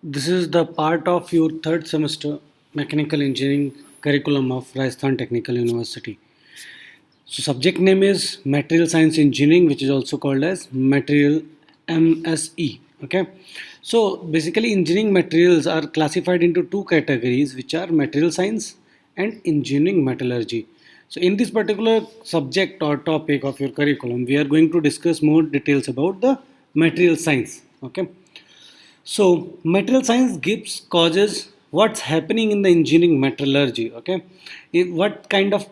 This is the part of your third semester mechanical engineering curriculum of Rajasthan Technical University. So subject name is Material Science Engineering, which is also called as Material MSE. Okay. So basically engineering materials are classified into two categories, which are material science and engineering metallurgy. So in this particular subject or topic of your curriculum, we are going to discuss more details about the material science. Okay. So material science gives causes what's happening in the engineering metallurgy. Okay, what kind of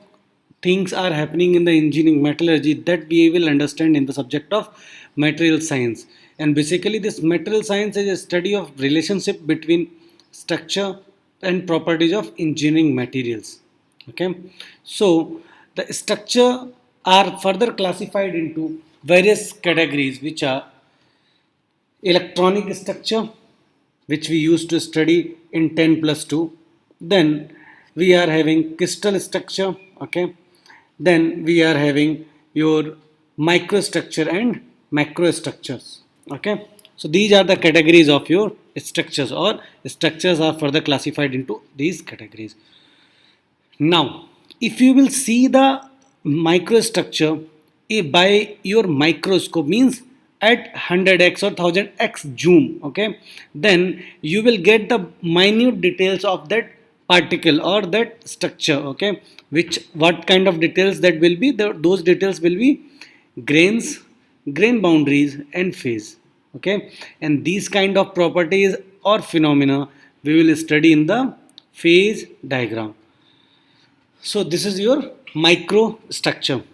things are happening in the engineering metallurgy that we will understand in the subject of material science. And basically, this material science is a study of relationship between structure and properties of engineering materials. Okay, so the structure are further classified into various categories, which are electronic structure, which we used to study in 10 plus 2. Then we are having crystal structure. Okay, then we are having your microstructure and macrostructures. Okay, so these are the categories of your structures, or structures are further classified into these categories. Now, if you will see the microstructure by your microscope, means at 100x or 1000x zoom, okay, then you will get the minute details of that particle or that structure. Okay, which what kind of details that will be? Those details will be grains, grain boundaries, and phase. Okay, and these kind of properties or phenomena we will study in the phase diagram. So this is your microstructure.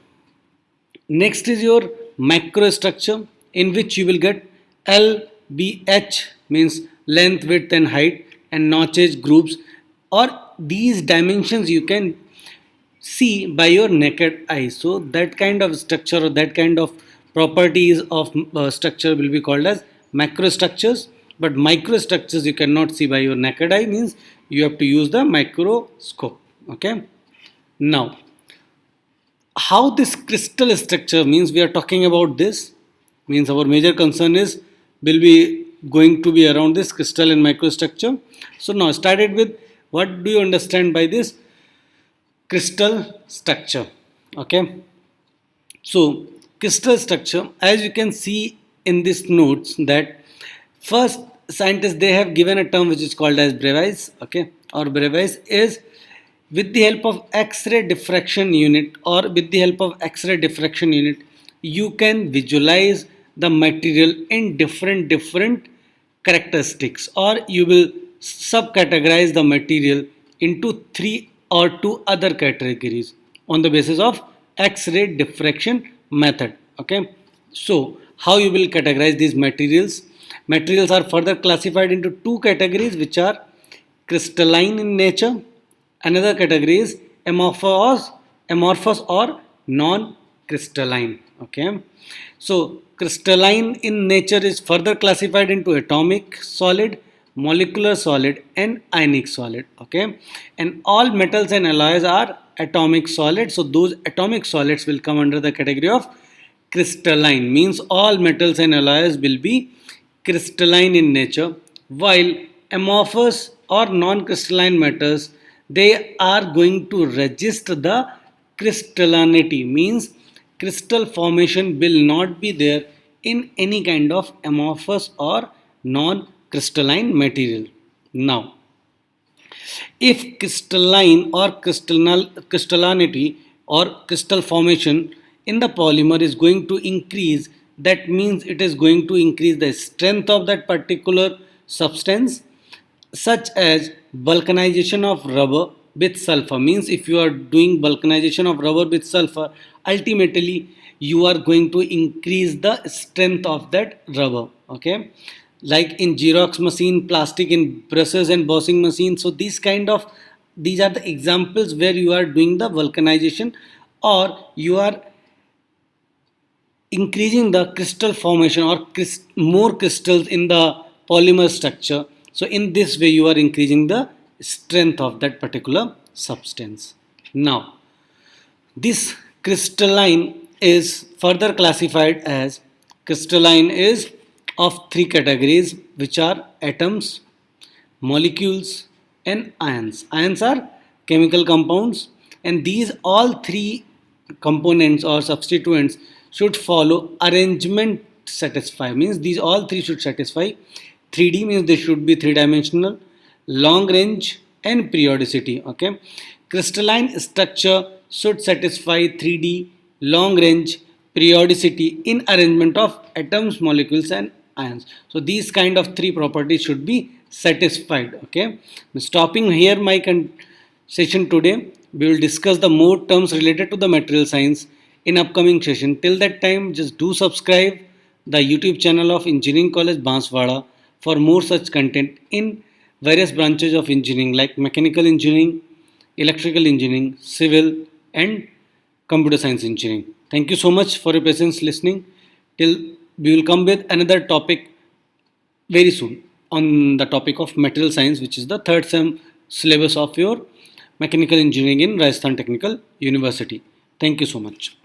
Next is your macrostructure, in which you will get LBH, means length, width and height, and notches, groups, or these dimensions you can see by your naked eye. So that kind of structure or that kind of properties of structure will be called as macrostructures. But microstructures you cannot see by your naked eye, means you have to use the microscope. Okay, now how this crystal structure, means we are talking about this, means our major concern is will be going to be around this crystal and microstructure. So now started with, what do you understand by this crystal structure? Okay, so crystal structure, as you can see in this notes, that first scientists they have given a term which is called as brevis. Okay, or brevis is with the help of X-ray diffraction unit, or with the help of X-ray diffraction unit, you can visualize the material in different characteristics, or you will subcategorize the material into three or two other categories on the basis of X-ray diffraction method. Okay, so how you will categorize these materials? Materials are further classified into two categories, which are crystalline in nature. Another category is amorphous or non-crystalline. Okay, so crystalline in nature is further classified into atomic solid, molecular solid, and ionic solid. Okay, and all metals and alloys are atomic solids. So those atomic solids will come under the category of crystalline, means all metals and alloys will be crystalline in nature, while amorphous or non-crystalline matters, they are going to register the crystallinity, means crystal formation will not be there in any kind of amorphous or non-crystalline material. Now, if crystallinity or crystal formation in the polymer is going to increase, that means it is going to increase the strength of that particular substance, such as vulcanization of rubber with sulfur. Means if you are doing vulcanization of rubber with sulfur, ultimately you are going to increase the strength of that rubber. Okay, like in Xerox machine, plastic in presses and bossing machine. So these are the examples where you are doing the vulcanization, or you are increasing the crystal formation, or more crystals in the polymer structure. So in this way you are increasing the strength of that particular substance. Now this crystalline is further classified as, crystalline is of three categories, which are atoms, molecules, and ions. Ions are chemical compounds, and these all three components or substituents should follow arrangement satisfy. Means these all three should satisfy. 3D means they should be three dimensional, long range, and periodicity. Okay, crystalline structure should satisfy 3D, long range, periodicity in arrangement of atoms, molecules, and ions. So these kind of three properties should be satisfied. Okay, stopping here my session today. We will discuss the more terms related to the material science in upcoming session. Till that time, just do subscribe the YouTube channel of Engineering College Banswara for more such content in various branches of engineering like mechanical engineering, electrical engineering, civil, and computer science engineering. Thank you so much for your patience listening. Till we will come with another topic very soon on the topic of material science, which is the third sem syllabus of your mechanical engineering in Rajasthan Technical University. Thank you so much.